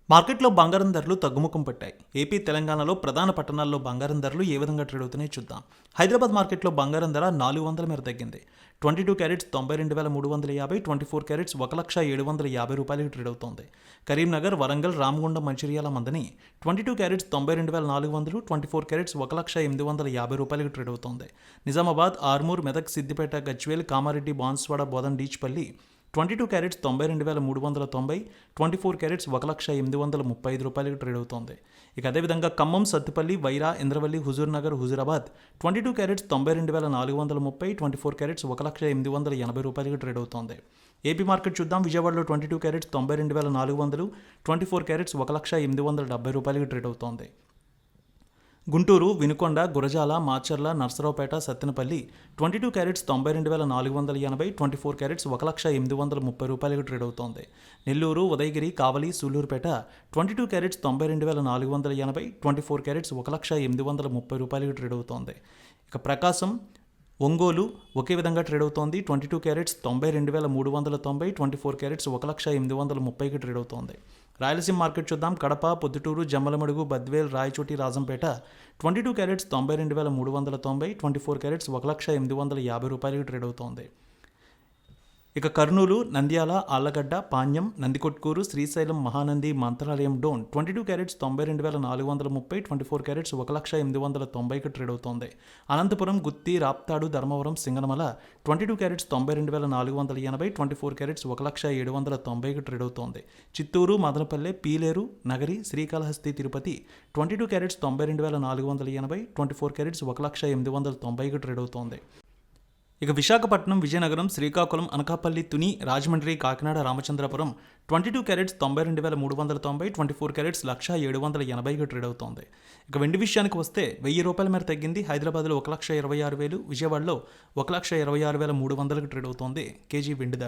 మార్కెట్లో బంగారం ధరలు తగ్గుముఖం పట్టాయి. ఏపీ, తెలంగాణలో ప్రధాన పట్టణాల్లో బంగారం ధరలు ఏ విధంగా ట్రేడ్ అవుతున్నాయో చూద్దాం. హైదరాబాద్ మార్కెట్లో బంగారం ధర 400 మేర తగ్గింది. 22 క్యారెట్స్ 92,350, 24 క్యారెట్స్ 1,0750 రూపాయలకి ట్రేడ్ అవుతోంది. కరీంనగర్, వరంగల్, రామగుండం, మంచిర్యాల మందని 22 క్యారెట్స్ 92,400, 24 క్యారెట్స్ 1,0850 రూపాయలకి ట్రేడ్ అవుతోంది. నిజామాబాద్, ఆర్మూర్, మెదక్, సిద్దిపేట, గజ్వేల్, కామారెడ్డి, బాన్స్వాడ, బోధన్, డీచ్పల్లి 22 క్యారెట్స్ 92,390, 24 క్యారెట్స్ 1,835 రూపాయలకి ట్రేడ్ అవుతోంది. ఇక అదేవిధంగా ఖమ్మం, సత్తుపల్లి, వైరా, ఇంద్రవల్లి, హుజూర్ నగర్, హుజూరాబాద్ 22 క్యారెట్స్ 92,430, 24 క్యారెట్స్ 1,880 రూపాయలకి ట్రేడ్ అవుతోంది. ఏపీ మార్కెట్ చూద్దాం. విజయవాడలో 22 క్యారెట్స్ 92,400, 24 క్యారెట్స్ 1,870 రూపాయలకి ట్రేడ్ అవుతోంది. గుంటూరు, వినుకొండ, గురజాల, మాచర్ల, నర్సరావుపేట, సత్తెనపల్లి 22 క్యారెట్స్ 92,480, 24 క్యారెట్స్ 1,830 రూపాయలకి ట్రేడ్ అవుతోంది. నెల్లూరు, ఉదయగిరి, కావలి, సూళ్లూరుపేట 22 క్యారెట్స్ 92,480, 24 క్యారెట్స్ 1,830 రూపాయలకి ట్రేడ్ అవుతోంది. ఇక ప్రకాశం, ఒంగోలు ఒకే విధంగా ట్రేడ్ అవుతోంది. 22 క్యారెట్స్ 92,390, 24 క్యారెట్స్ 1,830కి ట్రేడ్ అవుతోంది. రాయలసీమ మార్కెట్ చూద్దాం. కడప, పొద్దుటూరు, జమ్మలమడుగు, బద్వేల్, రాయచోటి, రాజంపేట 22 క్యారెట్స్ 92,390, 24 క్యారెట్స్ 1,850 రూపాయలకి ట్రేడ్ అవుతోంది. ఇక కర్నూలు, నంద్యాల, ఆళ్లగడ్డ, పాణ్యం, నందికొట్కూరు, శ్రీశైలం, మహానంది, మంత్రాలయం, డోన్ 22 క్యారెట్స్ 92,430, 24 క్యారెట్స్ 1,890కి ట్రేడ్ అవుతోంది. అనంతపురం, గుత్తి, రాప్తాడు, ధర్మవరం, సింగనమల 22 క్యారెట్స్ 92,480, 24 క్యారెట్స్ 1,790కి ట్రేడ్ అవుతోంది. చిత్తూరు, మదనపల్లె, పీలేరు, నగరి, శ్రీకాళహస్తి, తిరుపతి 22 క్యారెట్స్ 92,480, 24 క్యారెట్స్ 1,890కి ట్రేడ్ అవుతోంది. ఇక విశాఖపట్నం, విజయనగరం, శ్రీకాకుళం, అనకాపల్లి, తుని, రాజమండ్రి, కాకినాడ, రామచంద్రపురం 22 క్యారెట్స్ 92,390, 24 క్యారెట్స్ 1,780కి ట్రేడ్ అవుతోంది. ఇక వెండి విషయానికి వస్తే 1,000 రూపాయల మేర తగ్గింది. హైదరాబాద్లో 1,26,000, విజయవాడలో 1,26,300కి ట్రేడ్ అవుతోంది కేజీ వెండి ధర.